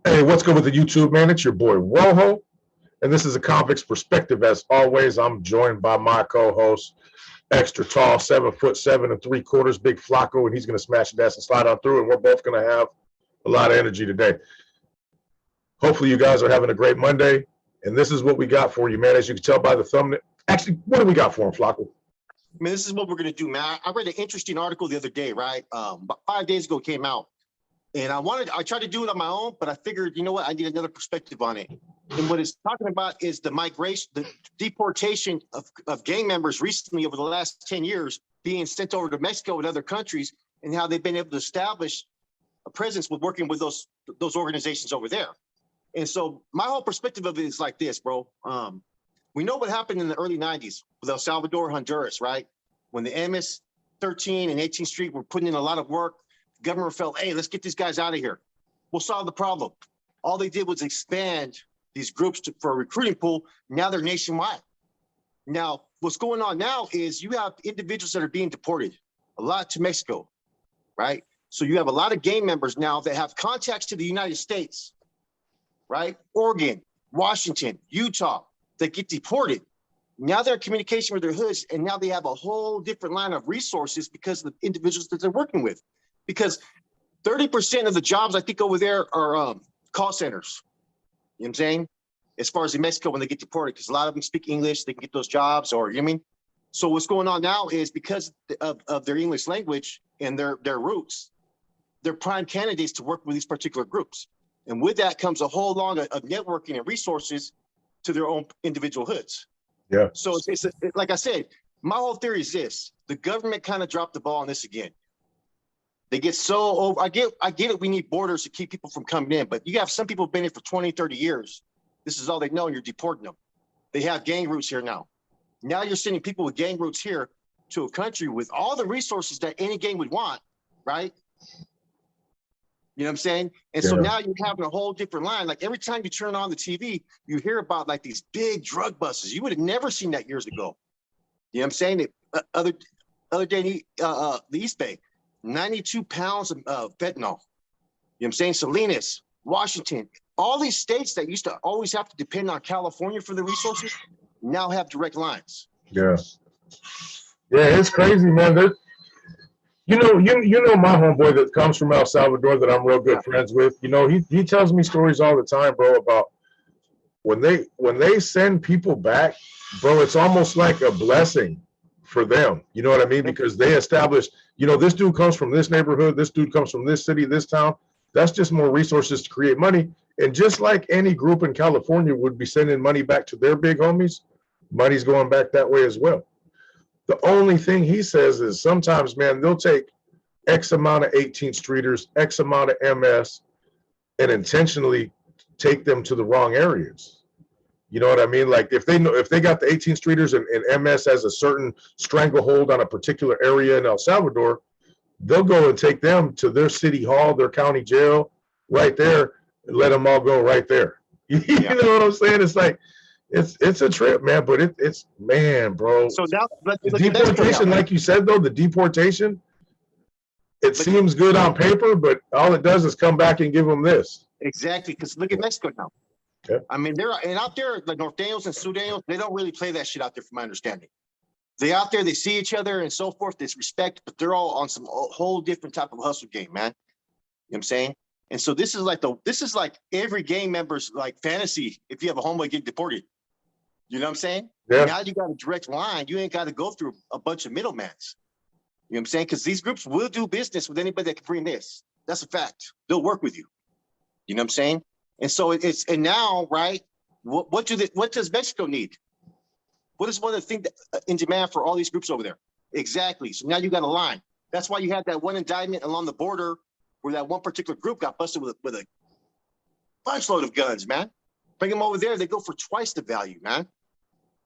Hey, what's good with the YouTube, man? It's your boy Rojo, and this is a convict's perspective. As always, I'm joined by my co-host, extra tall, 7'7" and 3/4, Big Flacco, and he's gonna smash the ass and slide on through, and we're both gonna have a lot of energy today. Hopefully, you guys are having a great Monday, and this is what we got for you, man. As you can tell by the thumbnail, actually, what do we got for him, Flacco? Man, this is what we're gonna do, man. I read an interesting article the other day, right? About 5 days ago, it came out. And I tried to do it on my own, but I figured, you know what, I need another perspective on it. And what it's talking about is the migration, the deportation of gang members recently over the last 10 years being sent over to Mexico and other countries, and how they've been able to establish a presence with working with those organizations over there. And so my whole perspective of it is like this, bro. We know what happened in the early 90s with El Salvador, Honduras, right? When the MS-13 and 18th Street were putting in a lot of work, government felt, hey, let's get these guys out of here. We'll solve the problem. All they did was expand these groups for a recruiting pool. Now they're nationwide. Now, what's going on now is you have individuals that are being deported, a lot to Mexico, right? So you have a lot of gang members now that have contacts to the United States, right? Oregon, Washington, Utah, that get deported. Now they're in communication with their hoods, and now they have a whole different line of resources because of the individuals that they're working with. Because 30% of the jobs, I think, over there are call centers. You know what I'm saying? As far as in Mexico, when they get deported, because a lot of them speak English, they can get those jobs, or, you know what I mean? So what's going on now is because of their English language and their roots, they're prime candidates to work with these particular groups. And with that comes a whole lot of networking and resources to their own individual hoods. Yeah. So it's like I said, my whole theory is this: the government kind of dropped the ball on this again. They get so over. I get it. We need borders to keep people from coming in, but you have some people been here for 20, 30 years. This is all they know, and you're deporting them. They have gang roots here now. Now you're sending people with gang roots here to a country with all the resources that any gang would want, right? You know what I'm saying? And so now you're having a whole different line. Like every time you turn on the TV, you hear about like these big drug busts. You would have never seen that years ago. You know what I'm saying? Other day, the East Bay. 92 pounds of fentanyl. You know what I'm saying? Salinas, Washington, all these states that used to always have to depend on California for the resources now have direct lines. Yeah, it's crazy, man. You know my homeboy that comes from El Salvador that I'm real good friends with. You know, he tells me stories all the time, bro, about when they send people back, bro, it's almost like a blessing for them. You know what I mean? Because they established, you know, this dude comes from this neighborhood, this dude comes from this city, this town. That's just more resources to create money. And just like any group in California would be sending money back to their big homies, money's going back that way as well. The only thing he says is sometimes, man, they'll take X amount of 18th Streeters, X amount of MS, and intentionally take them to the wrong areas. You know what I mean? Like if they got the 18th Streeters and MS has a certain stranglehold on a particular area in El Salvador, they'll go and take them to their city hall, their county jail, right there, and let them all go right there. You know what I'm saying? It's like it's a trip, man. But it's man, bro. So now the deportation, like you said, though, the deportation, it seems good on paper, but all it does is come back and give them this. Exactly, because look at Mexico now. Okay. I mean, and out there, the Norteños and Sureños, they don't really play that shit out there, from my understanding. They out there, they see each other and so forth. There's respect, but they're all on some whole different type of hustle game, man. You know what I'm saying? And so this is like every gang member's like fantasy. If you have a homeboy get deported, you know what I'm saying? Yeah. Now you got a direct line. You ain't got to go through a bunch of middlemans. You know what I'm saying? Because these groups will do business with anybody that can bring this. That's a fact. They'll work with you. You know what I'm saying? And so and now, right? What does Mexico need? What is one of the things in demand for all these groups over there? Exactly. So now you got a line. That's why you had that one indictment along the border where that one particular group got busted with a bunch load of guns, man. Bring them over there, they go for twice the value, man.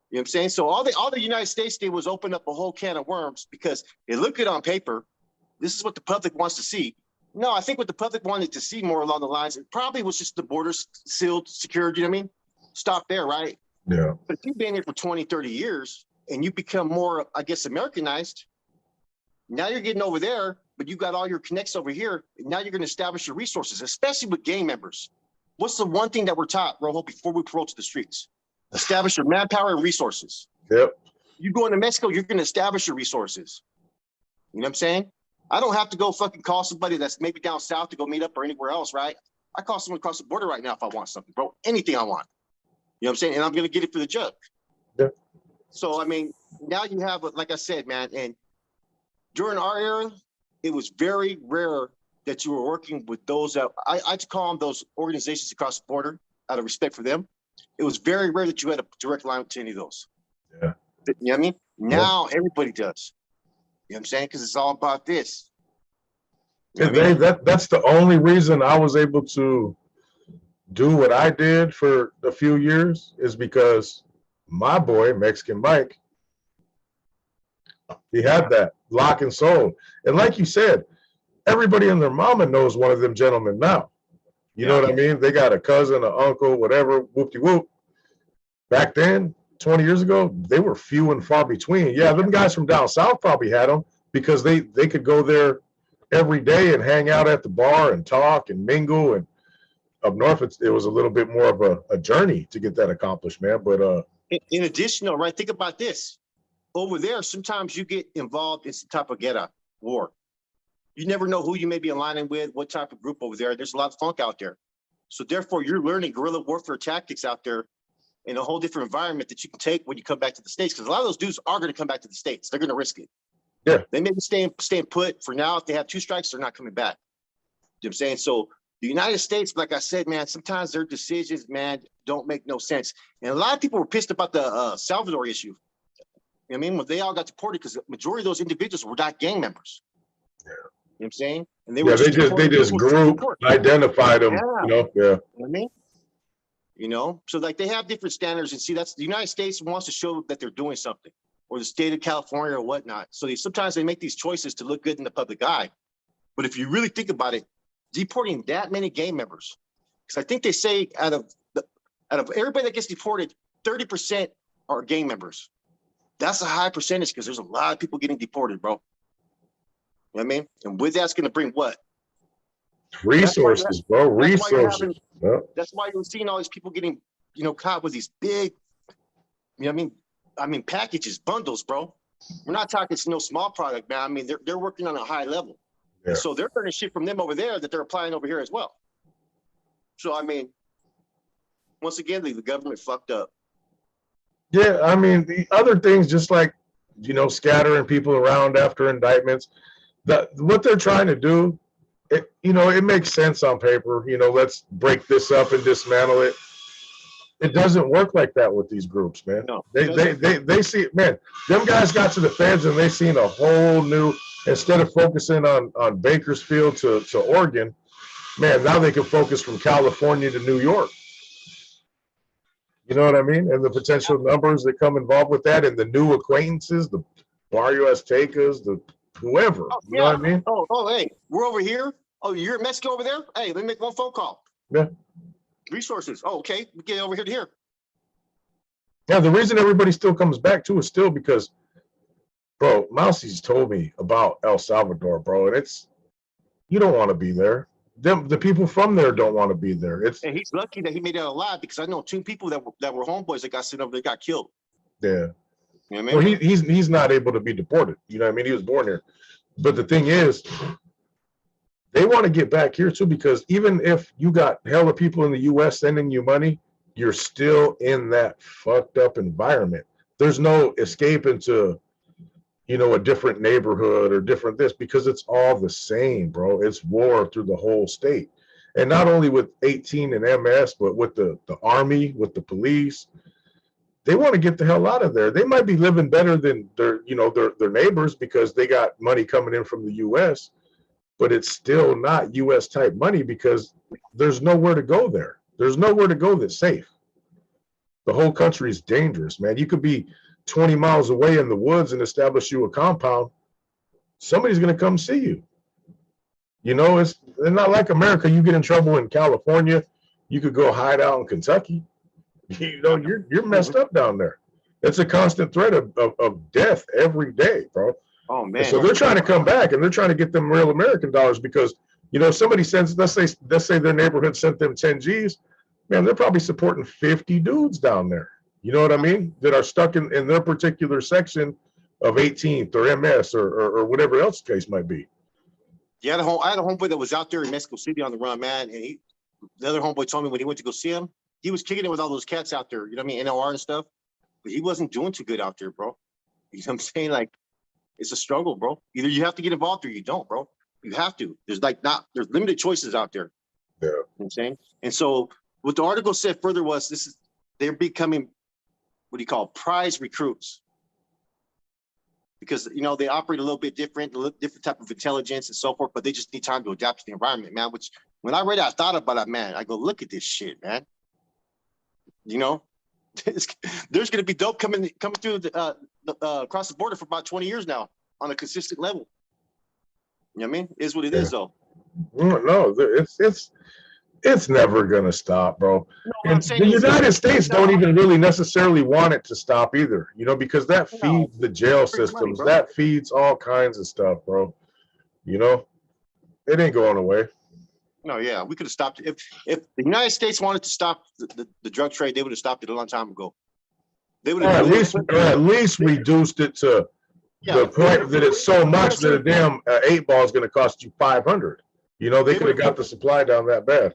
You know what I'm saying? So all the United States did was open up a whole can of worms because it looked good on paper. This is what the public wants to see. No, I think what the public wanted to see more along the lines, it probably was just the borders sealed, secured, you know what I mean? Stop there, right? Yeah. But if you've been here for 20, 30 years and you become more, I guess, Americanized, now you're getting over there, but you got all your connects over here. Now you're going to establish your resources, especially with gang members. What's the one thing that we're taught, Rojo, before we parole to the streets? Establish your manpower and resources. Yep. You go into Mexico, you're going to establish your resources. You know what I'm saying? I don't have to go fucking call somebody that's maybe down south to go meet up or anywhere else, right? I call someone across the border right now if I want something, bro. Anything I want. You know what I'm saying? And I'm going to get it for the judge. Yeah. So, I mean, now you have, like I said, man, and during our era, it was very rare that you were working with those that I call them those organizations across the border out of respect for them. It was very rare that you had a direct line to any of those. Yeah. You know what I mean? Now everybody does. You know what I'm saying? Because it's all about this. You know what I mean? That's the only reason I was able to do what I did for a few years is because my boy, Mexican Mike, he had that lock and soul. And like you said, everybody and their mama knows one of them gentlemen now. You know what I mean? They got a cousin, an uncle, whatever, whoop-de-whoop. Back then, 20 years ago, they were few and far between. Yeah, them guys from down south probably had them because they could go there every day and hang out at the bar and talk and mingle. And up north, it was a little bit more of a journey to get that accomplished, man. But in addition, though, right? Think about this. Over there, sometimes you get involved in some type of guerra war. You never know who you may be aligning with, what type of group over there. There's a lot of funk out there. So therefore, you're learning guerrilla warfare tactics out there in a whole different environment that you can take when you come back to the States. Because a lot of those dudes are going to come back to the States. They're going to risk it. Yeah. They may be staying put for now. If they have 2 strikes, they're not coming back. You know what I'm saying? So the United States, like I said, man, sometimes their decisions, man, don't make no sense. And a lot of people were pissed about the Salvador issue. You know what I mean? When they all got deported, because the majority of those individuals were not gang members. Yeah. You know what I'm saying? And they just group identified them. You know? Yeah. You know what I mean? You know, so like they have different standards, and see, that's the United States wants to show that they're doing something, or the state of California or whatnot. So sometimes they make these choices to look good in the public eye. But if you really think about it, deporting that many gang members, because I think they say out of everybody that gets deported, 30% are gang members. That's a high percentage because there's a lot of people getting deported, bro. You know what I mean? And with that's going to bring what? Resources, bro. Resources. That's why you're seeing all these people getting, caught with these big, you know what I mean, packages, bundles, bro. We're not talking no small product, man. I mean, they're working on a high level. Yeah. And so they're learning shit from them over there that they're applying over here as well. So, I mean, once again, the government fucked up. Yeah, I mean, the other things, just like, scattering people around after indictments, what they're trying to do, it makes sense on paper. Let's break this up and dismantle it. It doesn't work like that with these groups, man. No, they see, man, them guys got to the feds and they seen a whole new, instead of focusing on Bakersfield to Oregon, man, now they can focus from California to New York. You know what I mean? And the potential numbers that come involved with that, and the new acquaintances, the Barrio Aztecas, the whoever. You know what I mean? Oh, hey, we're over here. Oh, you're in Mexico over there? Hey, let me make one phone call. Yeah. Resources. Oh, okay. We get over here to here. Yeah, the reason everybody still comes back too is still because, bro, Mousie's told me about El Salvador, bro, and you don't want to be there. The people from there don't want to be there. And he's lucky that he made it alive, because I know 2 people that were homeboys that got sent over, they got killed. Yeah. You know what I mean? Well, he's not able to be deported. You know what I mean? He was born here. But the thing is, they want to get back here too, because even if you got hella people in the US sending you money, you're still in that fucked up environment. There's no escape into, a different neighborhood or different this, because it's all the same, bro. It's war through the whole state. And not only with 18 and MS, but with the army, with the police. They want to get the hell out of there. They might be living better than their neighbors because they got money coming in from the US, but it's still not US type money because there's nowhere to go there. There's nowhere to go that's safe. The whole country is dangerous, man. You could be 20 miles away in the woods and establish you a compound. Somebody's going to come see you. It's not like America. You get in trouble in California, you could go hide out in Kentucky. You're messed up down there. It's a constant threat of death every day, bro. Oh man. And so they're trying to come back, and they're trying to get them real American dollars, because You know, somebody sends, let's say their neighborhood sent them 10 G's, man, they're probably supporting 50 dudes down there. You know what I mean? That are stuck in their particular section of 18th or MS or whatever else the case might be. Yeah, I had a homeboy that was out there in Mexico City on the run, man. And the other homeboy told me when he went to go see him, he was kicking it with all those cats out there, you know what I mean, NLR and stuff. But he wasn't doing too good out there, bro. You know what I'm saying? Like, it's a struggle, bro. Either you have to get involved or you don't, bro. You have to. There's there's limited choices out there. Yeah. You know what I'm saying? And so what the article said further was they're becoming, what do you call, prize recruits. Because, you know, they operate a little bit different, different type of intelligence and so forth, but they just need time to adapt to the environment, man. Which, when I read it, I thought about it, man. I go, look at this shit, man. You know, there's going to be dope coming through across the border for about 20 years now on a consistent level. You know what I mean? Is what it is, though. No, it's never gonna stop, bro. No, And the United States don't even really necessarily want it to stop either, you know, because that feeds the jail systems, that feeds all kinds of stuff, bro. You know, it ain't going away. No, yeah, we could have stopped it. If the United States wanted to stop the drug trade, they would have stopped it a long time ago. They would have at least reduced it to the point that it's so much that a damn 8-ball is going to cost you 500. You know, they could have got the supply down that bad.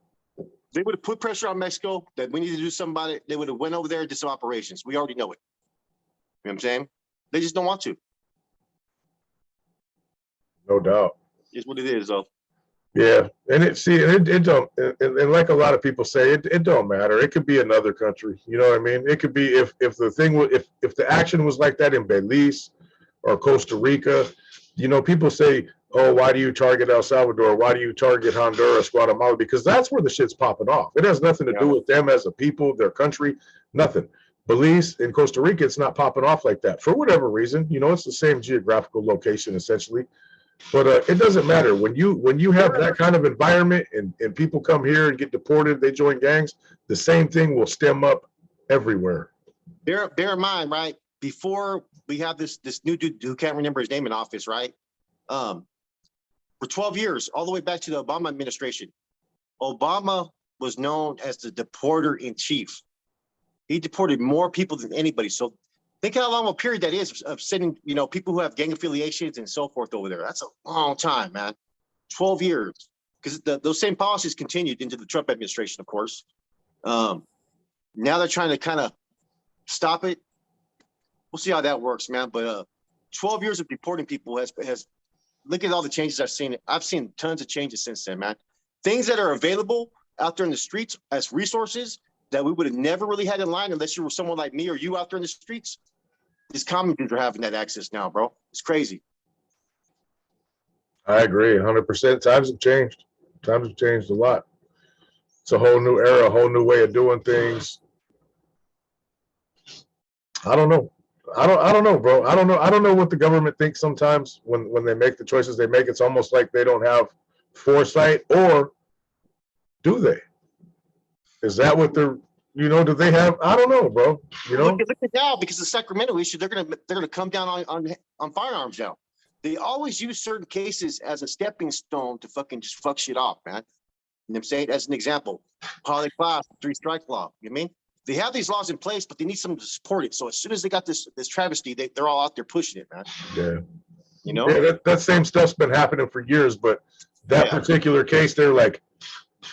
They would have put pressure on Mexico that we need to do something about it. They would have went over there and did some operations. We already know it. You know what I'm saying? They just don't want to. No doubt. It's what it is, though. Yeah, and it don't, and like a lot of people say, it don't matter. It could be another country. You know what I mean? It could be if the thing was if the action was like that in Belize or Costa Rica. You know, people say, oh, why do you target El Salvador? Why do you target Honduras, Guatemala? Because that's where the shit's popping off. It has nothing to do with them as a people, their country, nothing. Belize and Costa Rica, it's not popping off like that for whatever reason. You know, it's the same geographical location essentially, but it doesn't matter when you have that kind of environment and people come here and get deported, they join gangs. The same thing will stem up everywhere. Bear in mind, right? Before we have this new dude who can't remember his name in office, right? For 12 years, all the way back to the Obama administration, Obama was known as the deporter in chief. He deported more people than anybody. So think how long a period that is of sending, you know, people who have gang affiliations and so forth over there. That's a long time, man. 12 years. Because those same policies continued into the Trump administration, of course. Now they're trying to kind of stop it. We'll see how that works, man. But 12 years of deporting people has look at all the changes I've seen. I've seen tons of changes since then, man. Things that are available out there in the streets as resources that we would have never really had in line unless you were someone like me or you out there in the streets. These common dudes are having that access now, bro. It's crazy. I agree 100%. Times have changed. Times have changed a lot. It's a whole new era, a whole new way of doing things. I don't know. I don't know, bro. I don't know what the government thinks sometimes when they make the choices they make. It's almost like they don't have foresight, or do they? Is that what they're, you know, do they have? I don't know, bro. You know, look at now, because the Sacramento issue, they're gonna come down on firearms now. They always use certain cases as a stepping stone to fucking just fuck shit off, man. You know what I'm saying? As an example, poly class, 3-strike law. You know what I mean? They have these laws in place, but they need someone to support it. So as soon as they got this travesty, they're all out there pushing it, man. Yeah. You know? Yeah, that same stuff's been happening for years, but that particular case, they're like,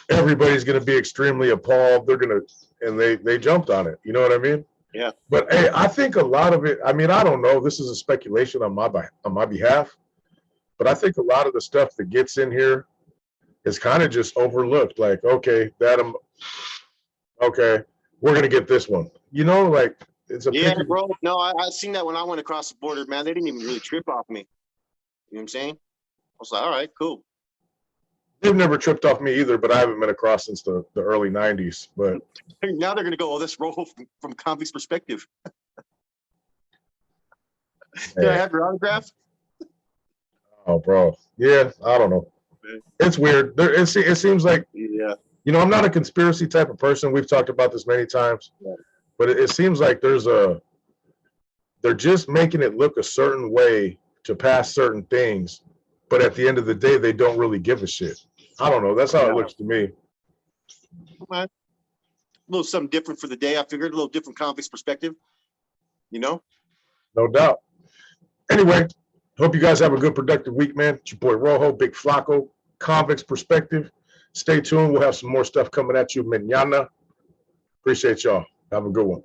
everybody's going to be extremely appalled. They're going to, and they jumped on it. You know what I mean? Yeah. But hey, I think a lot of it, I mean, I don't know. This is a speculation on my behalf, but I think a lot of the stuff that gets in here is kind of just overlooked. Like, okay, okay, we're going to get this one. You know, like, it's a bro. No, I seen that when I went across the border, man. They didn't even really trip off me. You know what I'm saying? I was like, all right, cool. They've never tripped off me either, but I haven't been across since the early 90s. But now they're going to go, oh, this role from convict's perspective. Did I have your autograph? Oh, bro. Yeah, I don't know. It's weird. It seems like, yeah. You know, I'm not a conspiracy type of person. We've talked about this many times. Yeah. But it seems like they're just making it look a certain way to pass certain things. But at the end of the day, they don't really give a shit. I don't know. That's how it looks to me. A little something different for the day. I figured a little different convict's perspective, you know? No doubt. Anyway, hope you guys have a good, productive week, man. It's your boy Rojo, Big Flacco, Convicts Perspective. Stay tuned. We'll have some more stuff coming at you mañana. Appreciate y'all. Have a good one.